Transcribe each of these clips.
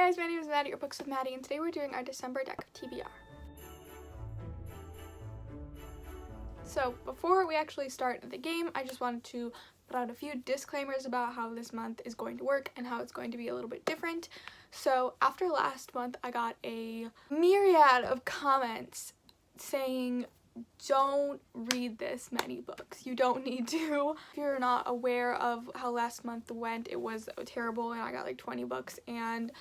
guys, my name is Maddie, or Books with Maddie, and today we're doing our December deck of TBR. So before we actually start the game, I just wanted to put out a few disclaimers about how this month is going to work and how it's going to be a little bit different. So after last month, I got a myriad of comments saying, don't read this many books. You don't need to. If you're not aware of how last month went, it was terrible and I got like 20 books, and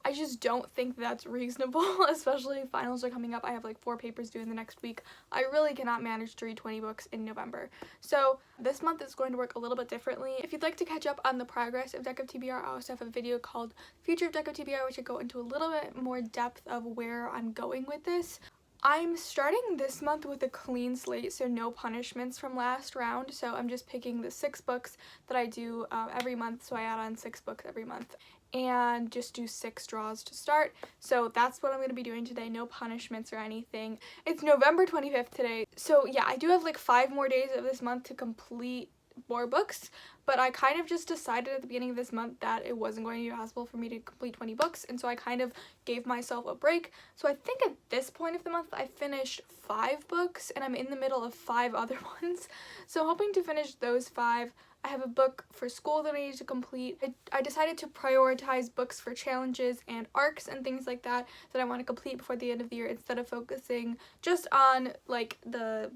I just don't think that's reasonable, especially finals are coming up. I have like 4 papers due in the next week. I really cannot manage to read 20 books in November. So this month is going to work a little bit differently. If you'd like to catch up on the progress of Deck of TBR, I also have a video called Future of Deck of TBR, which I go into a little bit more depth of where I'm going with this. I'm starting this month with a clean slate, so no punishments from last round. So I'm just picking the 6 books that I do every month, so I add on 6 books every month, and just do 6 draws to start. So that's what I'm going to be doing today, no punishments or anything. It's November 25th today, so yeah, I do have like 5 more days of this month to complete more books, but I kind of just decided at the beginning of this month that it wasn't going to be possible for me to complete 20 books, and so I kind of gave myself a break. So I think at this point of the month I finished 5 books, and I'm in the middle of 5 other ones, so hoping to finish those 5. I have a book for school that I need to complete. I decided to prioritize books for challenges and arcs and things like that I want to complete before the end of the year, instead of focusing just on like the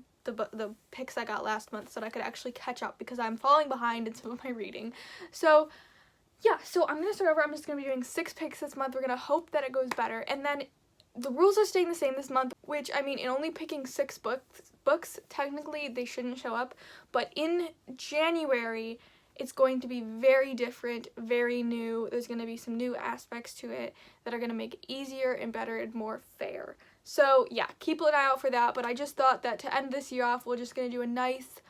picks I got last month, so that I could actually catch up, because I'm falling behind in some of my reading. So yeah, so I'm gonna start over. I'm just gonna be doing 6 picks this month. We're gonna hope that it goes better, and then the rules are staying the same this month, which, I mean, in only picking 6 books, technically they shouldn't show up, but in January it's going to be very different, very new. There's going to be some new aspects to it that are going to make it easier and better and more fair. So yeah, keep an eye out for that, but I just thought that to end this year off, we're just going to do a nice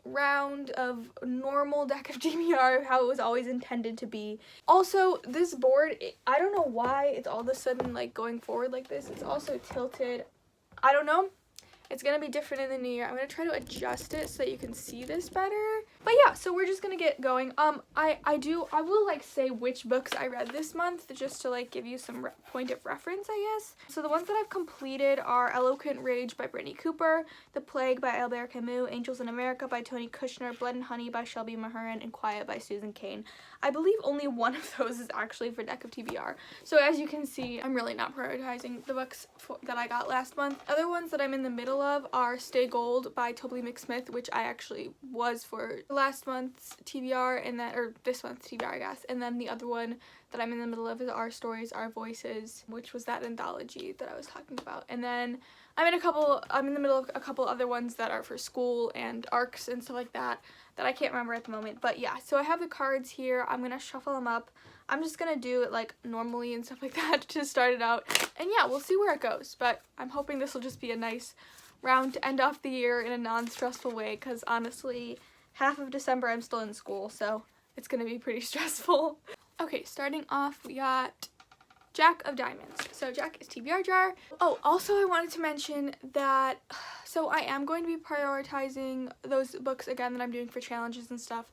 round of normal Deck of TBR, how it was always intended to be. Also, this board, I don't know why it's all of a sudden like going forward like this. It's also tilted. I don't know. It's gonna be different in the new year. I'm gonna try to adjust it so that you can see this better. But yeah, so we're just gonna get going. I will like say which books I read this month, just to like give you some point of reference, I guess. So the ones that I've completed are Eloquent Rage by Brittany Cooper, The Plague by Albert Camus, Angels in America by Tony Kushner, Blood and Honey by Shelby Mahurin, and Quiet by Susan Cain. I believe only one of those is actually for Deck of TBR. So as you can see, I'm really not prioritizing the books that I got last month. Other ones that I'm in the middle of are Stay Gold by Toby McSmith, which I actually was for last month's TBR, and then, or this month's TBR, I guess. And then the other one that I'm in the middle of is Our Stories, Our Voices, which was that anthology that I was talking about. And then I'm in the middle of a couple other ones that are for school and arcs and stuff like that I can't remember at the moment. But yeah, so I have the cards here. I'm gonna shuffle them up. I'm just gonna do it like normally and stuff like that to start it out. And yeah, we'll see where it goes. But I'm hoping this will just be a nice round to end off the year in a non-stressful way, because honestly, half of December I'm still in school, so it's gonna be pretty stressful. Okay, starting off, we got Jack of Diamonds. So Jack is TBR jar. Oh, also I wanted to mention that, so I am going to be prioritizing those books again that I'm doing for challenges and stuff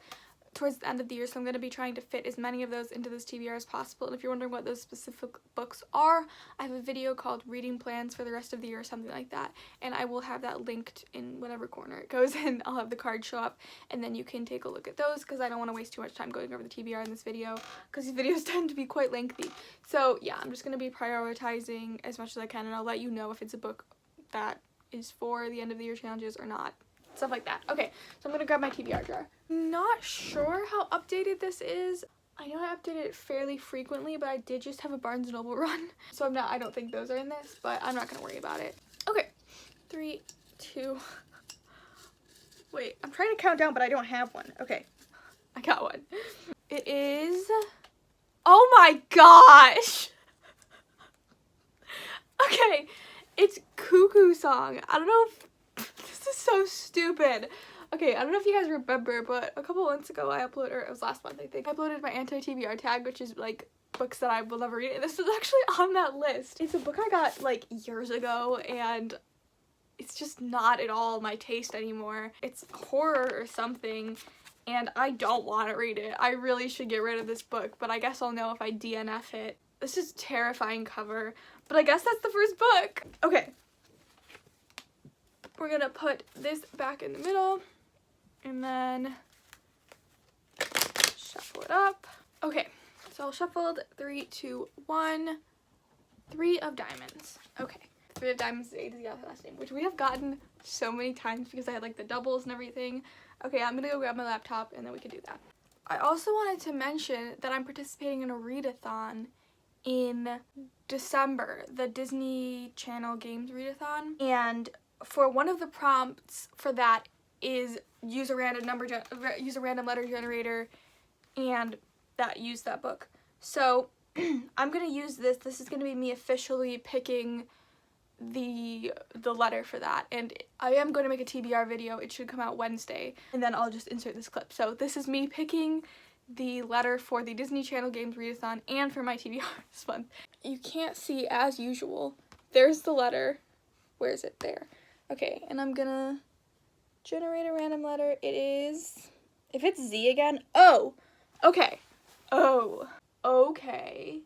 towards the end of the year, so I'm going to be trying to fit as many of those into this TBR as possible. And if you're wondering what those specific books are, I have a video called Reading Plans for the Rest of the Year or something like that, and I will have that linked in whatever corner it goes in. I'll have the card show up, and then you can take a look at those, because I don't want to waste too much time going over the TBR in this video, because these videos tend to be quite lengthy. So yeah, I'm just going to be prioritizing as much as I can, and I'll let you know if it's a book that is for the end of the year challenges or not. Stuff like that. Okay, so I'm gonna grab my TBR jar. Not sure how updated this is. I know I update it fairly frequently, but I did just have a Barnes & Noble run, so I don't think those are in this, but I'm not gonna worry about it. Okay, 3, 2, wait, I'm trying to count down, but I don't have one. Okay, I got one. It is, oh my gosh! Okay, it's Cuckoo Song. I don't know if, this is so stupid. Okay, I don't know if you guys remember, but a couple months ago I uploaded, or it was last month I think, I uploaded my anti-tbr tag, which is like books that I will never read, and this was actually on that list. It's a book I got like years ago, and it's just not at all my taste anymore. It's horror or something, and I don't want to read it. I really should get rid of this book, but I guess I'll know if I DNF it. This is terrifying cover, but I guess that's the first book. Okay. We're gonna put this back in the middle, and then shuffle it up. Okay, so I'll shuffled 3, 2, 1. 3 of diamonds. Okay. 3 of diamonds is A to the last name, which we have gotten so many times because I had like the doubles and everything. Okay, I'm gonna go grab my laptop and then we can do that. I also wanted to mention that I'm participating in a readathon in December, the Disney Channel Games readathon, and for one of the prompts for that is use a random letter generator, and use that book. So I'm gonna use this. This is gonna be me officially picking the letter for that, and I am going to make a TBR video. It should come out Wednesday, and then I'll just insert this clip. So this is me picking the letter for the Disney Channel Games readathon and for my TBR this month. You can't see as usual. There's the letter. Where is it? There. Okay, and I'm gonna generate a random letter. It is, if it's Z again, O. Okay. O. Okay.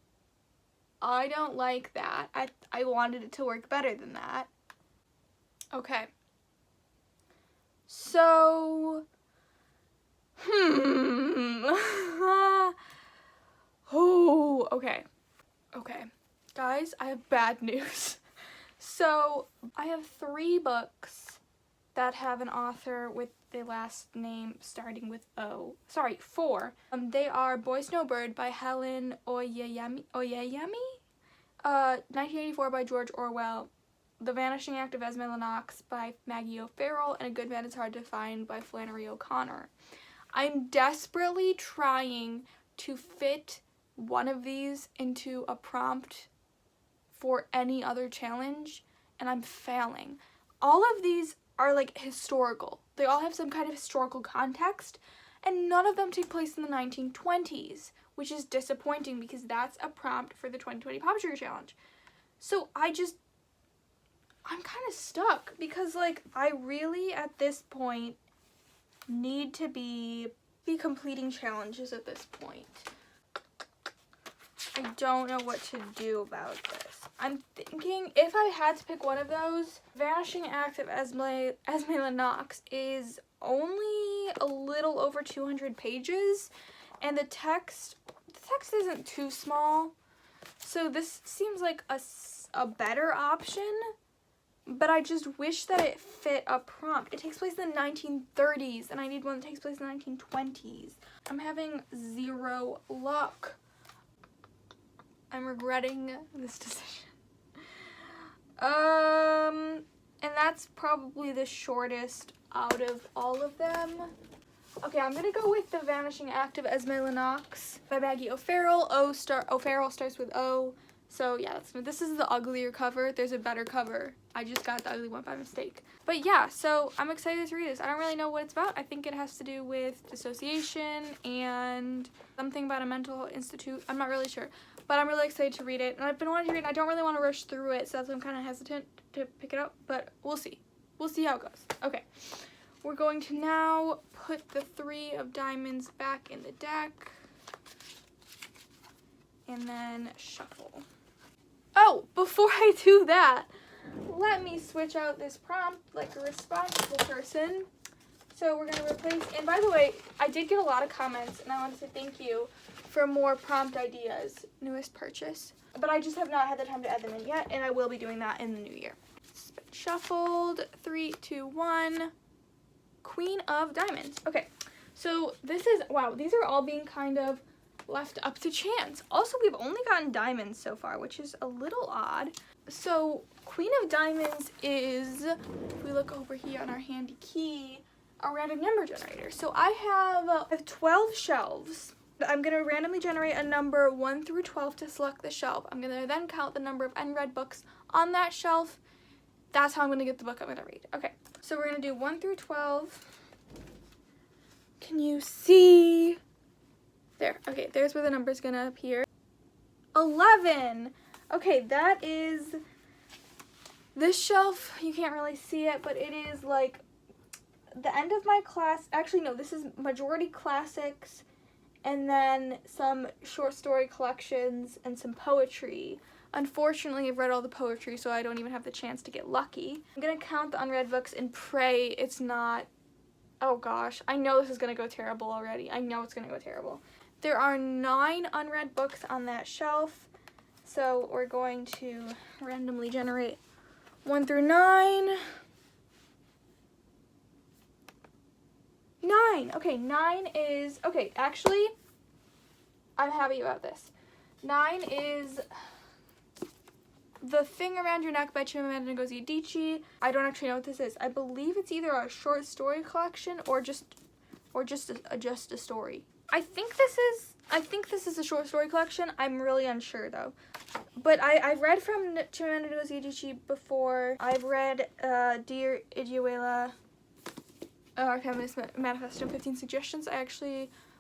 I don't like that. I wanted it to work better than that. Okay. So, oh, okay. Okay. Guys, I have bad news. So, I have 3 books that have an author with the last name starting with O. Sorry, 4. They are Boy Snowbird by Helen Oyeyemi, 1984 by George Orwell, The Vanishing Act of Esme Lennox by Maggie O'Farrell, and A Good Man Is Hard to Find by Flannery O'Connor. I'm desperately trying to fit one of these into a prompt for any other challenge, and I'm failing. All of these are like historical. They all have some kind of historical context, and none of them take place in the 1920s, which is disappointing because that's a prompt for the 2020 Pop Sugar Challenge. So I'm kind of stuck because like I really at this point need to be completing challenges at this point. I don't know what to do about this. I'm thinking if I had to pick one of those, Vanishing Act of Esme Lennox is only a little over 200 pages, and the text isn't too small, so this seems like a better option, but I just wish that it fit a prompt. It takes place in the 1930s, and I need one that takes place in the 1920s. I'm having 0 luck. I'm regretting this decision. And that's probably the shortest out of all of them. Okay, I'm gonna go with The Vanishing Act of Esme Lennox by Maggie O'Farrell. O'Farrell starts with O. So yeah, this is the uglier cover. There's a better cover. I just got the ugly one by mistake. But yeah, so I'm excited to read this. I don't really know what it's about. I think it has to do with dissociation and something about a mental institute. I'm not really sure. But I'm really excited to read it. And I've been wanting to read it. I don't really want to rush through it, so that's why I'm kind of hesitant to pick it up. But we'll see. We'll see how it goes. Okay. We're going to now put the 3 of diamonds back in the deck. And then shuffle. Oh, before I do that, let me switch out this prompt like a responsible person. So we're going to replace, and by the way, I did get a lot of comments, and I want to say thank you for more prompt ideas. Newest purchase. But I just have not had the time to add them in yet, and I will be doing that in the new year. It's been shuffled. 3, 2, 1. Queen of Diamonds. Okay, so this is, wow, these are all being kind of left up to chance. Also, we've only gotten diamonds so far, which is a little odd. So Queen of Diamonds is, if we look over here on our handy key, a random number generator. So I have 12 shelves. I'm going to randomly generate a number 1 through 12 to select the shelf. I'm going to then count the number of unread books on that shelf. That's how I'm going to get the book I'm going to read. Okay, so we're going to do 1 through 12. Can you see? There. Okay, there's where the number's going to appear. 11. Okay, that is this shelf. You can't really see it, but it is like the end of my class, actually no, this is majority classics, and then some short story collections and some poetry. Unfortunately, I've read all the poetry, so I don't even have the chance to get lucky. I'm gonna count the unread books and pray it's not, oh gosh, I know this is gonna go terrible already. I know it's gonna go terrible. There are 9 unread books on that shelf, so we're going to randomly generate 1 through 9. 9! Okay, 9 is, okay, actually, I'm happy about this. 9 is The Thing Around Your Neck by Chimamanda Ngozi Adichie. I don't actually know what this is. I believe it's either a short story collection or just a story. I think this is a short story collection. I'm really unsure though. But I've read from Chimamanda Ngozi Adichie before. I've read Dear Idiawela, Our Feminist Manifesto and 15 Suggestions. I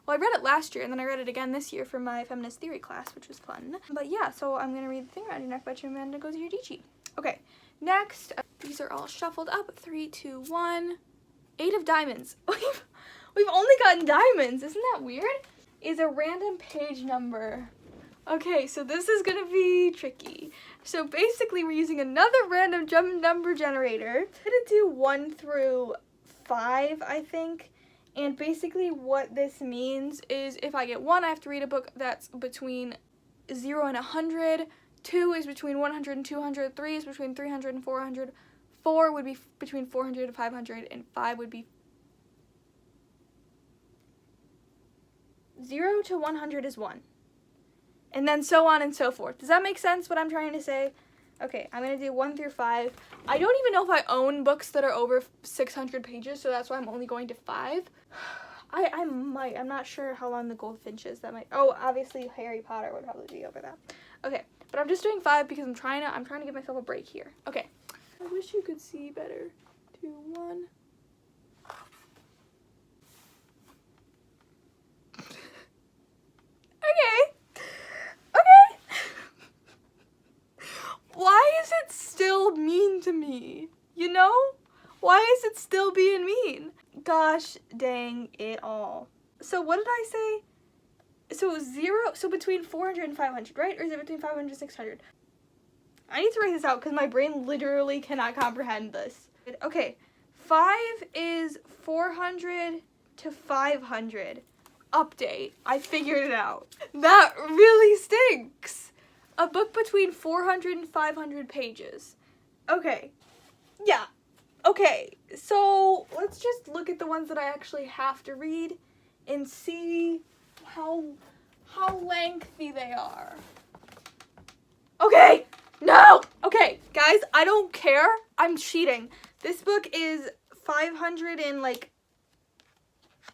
read it last year, and then I read it again this year for my feminist theory class, which was fun. But yeah, so I'm going to read The Thing Around Your Neck by Chimamanda Ngozi Adichie. Okay, next, these are all shuffled up. 3, 2, 1. 8 of diamonds. We've only gotten diamonds. Isn't that weird? Is a random page number. Okay, so this is going to be tricky. So basically, we're using another random number generator. I'm going to do 1 through 5, I think. And basically what this means is if I get 1, I have to read a book that's between 0 and 100. 2 is between 100 and 200. 3 is between 300 and 400. 4 would be between 400 and 500. And 5 would be 0 to 100 is 1. And then so on and so forth. Does that make sense what I'm trying to say? Okay, I'm going to do 1 through 5. I don't even know if I own books that are over 600 pages, so that's why I'm only going to 5. I might. I'm not sure how long the Goldfinch is. That might. Oh, obviously Harry Potter would probably be over that. Okay, but I'm just doing 5 because I'm trying to give myself a break here. Okay. I wish you could see better. 2, 1. Why is it still mean to me? You know? Why is it still being mean? Gosh dang it all. So what did I say? So 0, so between 400 and 500, right? Or is it between 500 and 600? I need to write this out because my brain literally cannot comprehend this. Okay, 5 is 400 to 500. Update. I figured it out. That really stinks. A book between 400 and 500 pages. Okay. Yeah. Okay. So let's just look at the ones that I actually have to read and see how lengthy they are. Okay. No. Okay, guys, I don't care. I'm cheating. This book is 500 and like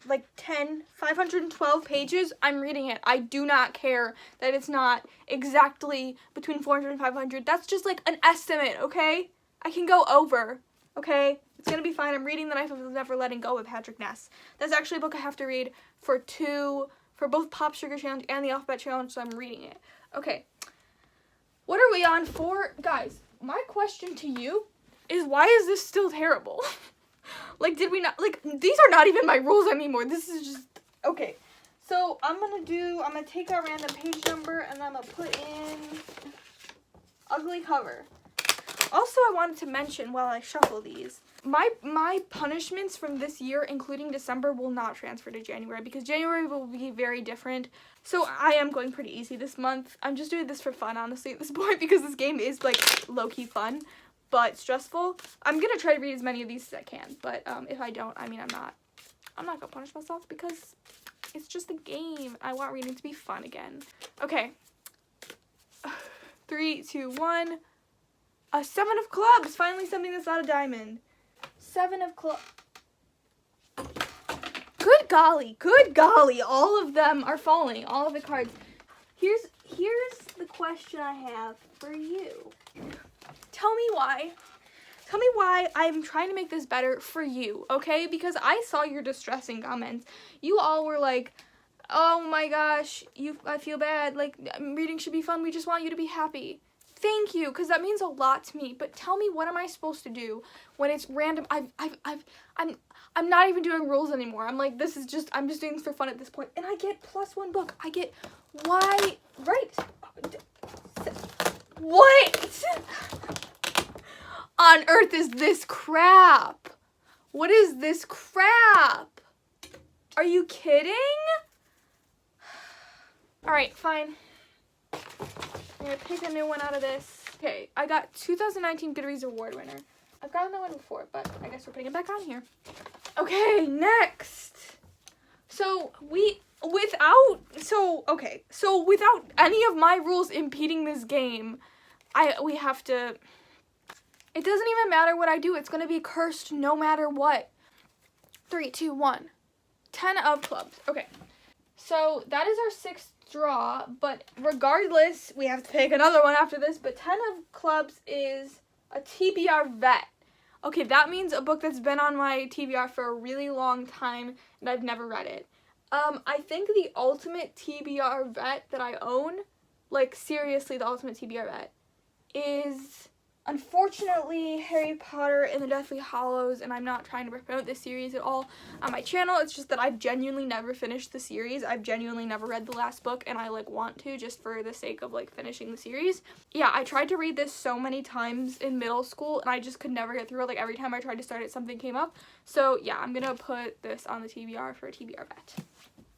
512 pages. I'm reading it. I do not care that it's not exactly between 400 and 500. That's just like an estimate, okay? I can go over, okay? It's gonna be fine. I'm reading The Knife of Never Letting Go by Patrick Ness. That's actually a book I have to read for both Pop Sugar Challenge and the Alphabet Challenge, so I'm reading it. Okay. What are we on for? Guys, my question to you is, why is this still terrible? Like, did we not, like, these are not even my rules anymore. This is just, okay. So, I'm gonna take our random page number, and I'm gonna put in ugly cover. Also, I wanted to mention while I shuffle these, my punishments from this year, including December, will not transfer to January, because January will be very different. So, I am going pretty easy this month. I'm just doing this for fun, honestly, at this point, because this game is, like, low-key fun. But stressful. I'm gonna try to read as many of these as I can, but if I don't, I mean, I'm not gonna punish myself because it's just a game. I want reading to be fun again. Okay. 3, 2, 1. A 7 of clubs. Finally, something that's not a diamond. 7 of clubs. Good golly. All of them are falling. All of the cards. Here's the question I have for you. Tell me why I'm trying to make this better for you, okay? Because I saw your distressing comments. You all were like, oh my gosh, I feel bad. Like, reading should be fun. We just want you to be happy. Thank you, because that means a lot to me. But tell me, what am I supposed to do when it's random? I'm not even doing rules anymore. I'm like, I'm just doing this for fun at this point. And I get +1 book. I get, why, right? What on earth is this crap? What is this crap? Are you kidding? All right, fine. I'm gonna pick a new one out of this. Okay, I got 2019 Goodreads Award winner. I've gotten that one before, but I guess we're putting it back on here. Okay, next. So without any of my rules impeding this game, we have to, it doesn't even matter what I do. It's gonna be cursed no matter what. 3, 2, 1. 10 of clubs. Okay. So that is our 6th draw, but regardless, we have to pick another one after this, but 10 of clubs is a TBR vet. Okay, that means a book that's been on my TBR for a really long time, and I've never read it. I think the ultimate TBR vet that I own, like seriously the ultimate TBR vet, is unfortunately Harry Potter and the Deathly Hallows, and I'm not trying to promote this series at all on my channel. It's just that I've genuinely never finished the series. I've genuinely never read the last book, and I like want to just for the sake of like finishing the series. Yeah, I tried to read this so many times in middle school, and I just could never get through it. Like every time I tried to start it, something came up. So yeah, I'm gonna put this on the TBR for a TBR vet.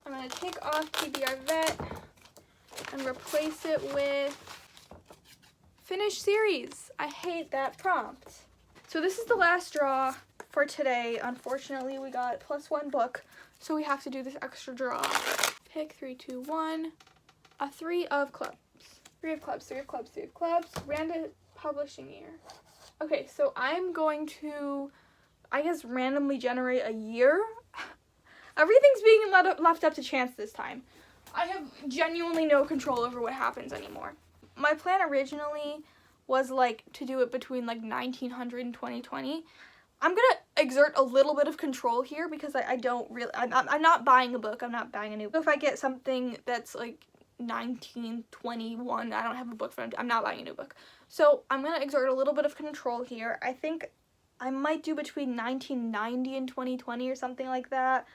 I'm gonna take off TBR vet and replace it with finish series. I hate that prompt. So this is the last draw for today. Unfortunately, we got +1 book, so we have to do this extra draw. Pick 3, 2, 1. A 3 of clubs. 3 of clubs, 3 of clubs, 3 of clubs. Random publishing year. Okay, so I'm going to, I guess, randomly generate a year. Everything's being left up to chance this time. I have genuinely no control over what happens anymore. My plan originally was like to do it between like 1900 and 2020. I'm gonna exert a little bit of control here because I'm not buying a book. I'm not buying a new book. If I get something that's like 1921, I don't have a book for it. I'm not buying a new book. So I'm gonna exert a little bit of control here. I think I might do between 1990 and 2020 or something like that.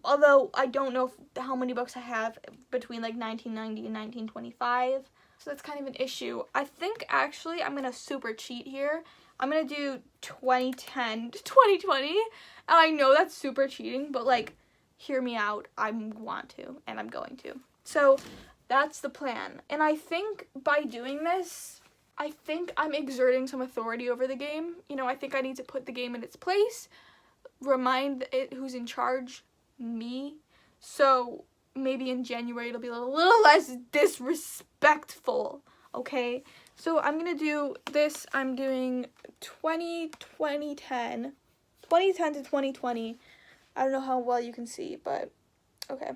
Although I don't know how many books I have between like 1990 and 1925. So that's kind of an issue. I think actually I'm going to super cheat here. I'm going to do 2010 to 2020. And I know that's super cheating, but like, hear me out. I want to, and I'm going to. So that's the plan. And I think by doing this, I think I'm exerting some authority over the game. You know, I think I need to put the game in its place, remind it who's in charge, me. So maybe in January it'll be a little less disrespectful, okay? So I'm gonna do this. I'm doing 2010 to 2020. I don't know how well you can see, but okay.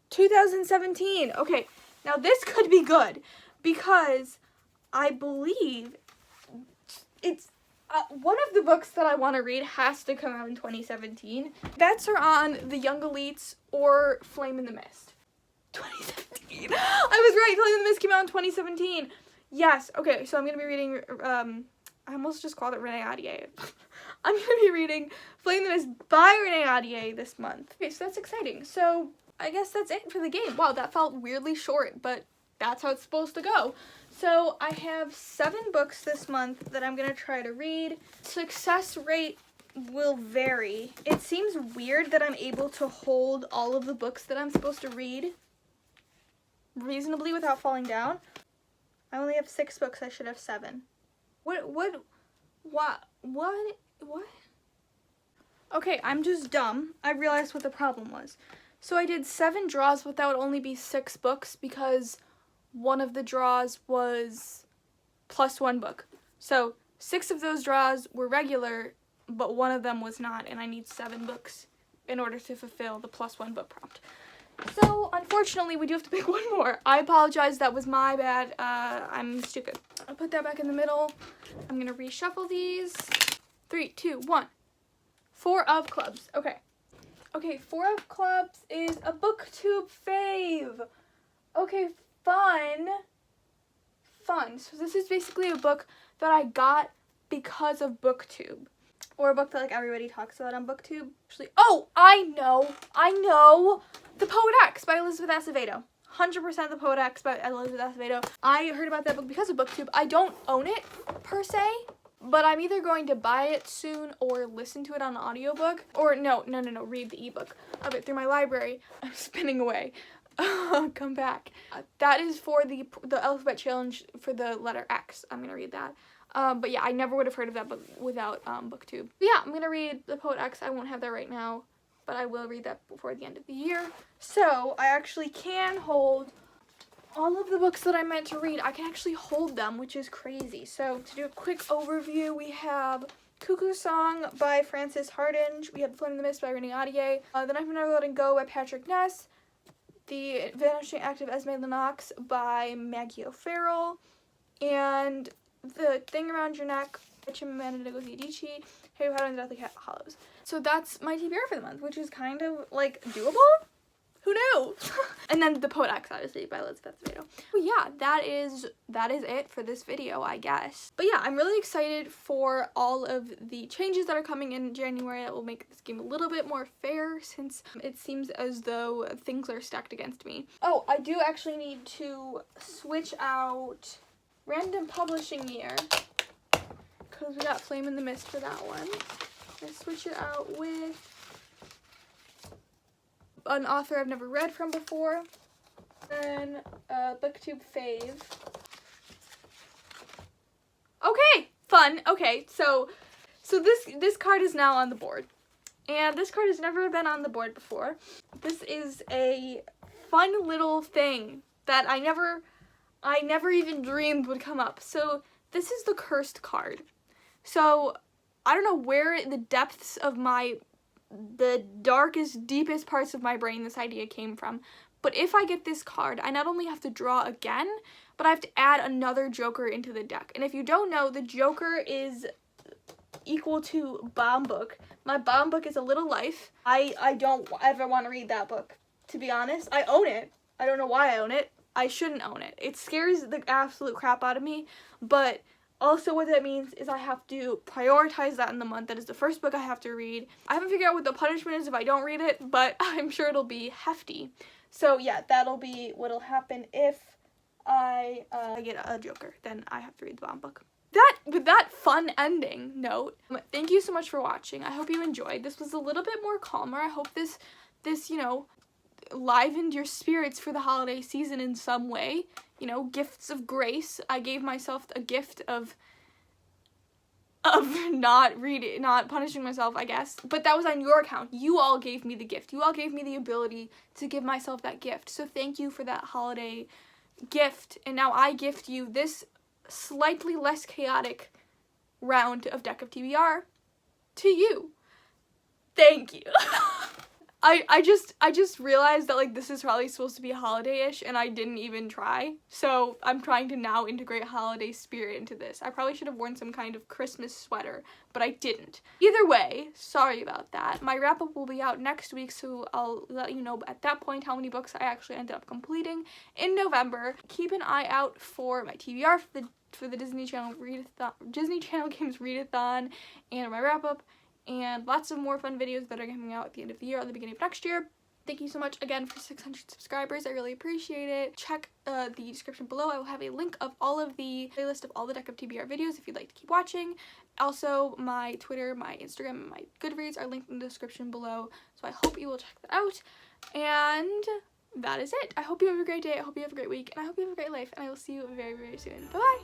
2017. Okay, now this could be good because I believe it's one of the books that I want to read has to come out in 2017. Bets are on The Young Elites or Flame in the Mist. 2017. I was right. Flame in the Mist came out in 2017. Yes. Okay, so I'm going to be reading, I almost just called it Renee Ahdieh. I'm going to be reading Flame in the Mist by Renee Ahdieh this month. Okay, so that's exciting. So I guess that's it for the game. Wow, that felt weirdly short, but that's how it's supposed to go. So I have 7 books this month that I'm going to try to read. Success rate will vary. It seems weird that I'm able to hold all of the books that I'm supposed to read reasonably without falling down. I only have 6 books. I should have 7. What? Okay, I'm just dumb. I realized what the problem was. So I did 7 draws, but that would only be 6 books because one of the draws was +1 book. So 6 of those draws were regular, but one of them was not, and I need 7 books in order to fulfill the +1 book prompt. So unfortunately, we do have to pick one more. I apologize, that was my bad. I'm stupid. I'll put that back in the middle. I'm gonna reshuffle these. 3, 2, 1. 4 of clubs. Okay. Okay, 4 of clubs is a booktube fave. Okay, fun. fun. So this is basically a book that I got because of BookTube. Or a book that like everybody talks about on BookTube. Actually, oh, I know. The Poet X by Elizabeth Acevedo. 100% The Poet X by Elizabeth Acevedo. I heard about that book because of BookTube. I don't own it per se, but I'm either going to buy it soon or listen to it on an audiobook. Or no, read the ebook of it through my library. I'm spinning away. Come back. That is for the alphabet challenge for the letter X. I'm gonna read that. But yeah, I never would have heard of that book without BookTube. But yeah, I'm gonna read The Poet X. I won't have that right now, but I will read that before the end of the year. So I actually can hold all of the books that I meant to read. I can actually hold them, which is crazy. So to do a quick overview, we have Cuckoo Song by Frances Hardinge. We have The Flame in the Mist by Renee Ahdieh. The Knife Never Letting Go by Patrick Ness. The Vanishing Act of Esme Lennox by Maggie O'Farrell. And The Thing Around Your Neck by Chimamanda Ngozi Adichie. Harry Potter and the Deathly Hallows. So that's my TBR for the month, which is kind of like doable. Who knew? And then The Poet X, obviously, by Elizabeth Acevedo. But yeah, that is it for this video, I guess. But yeah, I'm really excited for all of the changes that are coming in January that will make this game a little bit more fair, since it seems as though things are stacked against me. Oh, I do actually need to switch out random publishing year, because we got Flame in the Mist for that one. Let's switch it out with an author I've never read from before. Then BookTube fave. Okay, fun. Okay, so this card is now on the board. And this card has never been on the board before. This is a fun little thing that I never even dreamed would come up. So this is the cursed card. So I don't know where in the depths of the darkest, deepest parts of my brain this idea came from. But if I get this card, I not only have to draw again, but I have to add another Joker into the deck. And if you don't know, the Joker is equal to Bomb Book. My Bomb Book is A Little Life. I don't ever want to read that book, to be honest. I own it. I don't know why I own it. I shouldn't own it. It scares the absolute crap out of me, but also what that means is I have to prioritize that in the month. That is the first book I have to read. I haven't figured out what the punishment is if I don't read it, but I'm sure it'll be hefty. So yeah, that'll be what'll happen if I get a Joker. Then I have to read the Bomb Book. With that fun ending note, thank you so much for watching. I hope you enjoyed. This was a little bit more calmer. I hope this you know, livened your spirits for the holiday season in some way. You know, gifts of grace. I gave myself a gift of not punishing myself, I guess. But that was on your account. You all gave me the gift. You all gave me the ability to give myself that gift. So thank you for that holiday gift. And now I gift you this slightly less chaotic round of Deck of TBR to you. Thank you. I just realized that like this is probably supposed to be holiday-ish and I didn't even try. So I'm trying to now integrate holiday spirit into this. I probably should have worn some kind of Christmas sweater, but I didn't. Either way, sorry about that. My wrap-up will be out next week, so I'll let you know at that point how many books I actually ended up completing in November. Keep an eye out for my TBR for the Disney Channel Games Readathon and my wrap-up. And lots of more fun videos that are coming out at the end of the year or the beginning of next year. Thank you so much again for 600 subscribers. I really appreciate it. Check the description below. I will have a link of all of the playlist of all the Deck of TBR videos if you'd like to keep watching. Also, my Twitter, my Instagram, and my Goodreads are linked in the description below. So I hope you will check that out. And that is it. I hope you have a great day. I hope you have a great week. And I hope you have a great life. And I will see you very, very soon. Bye-bye.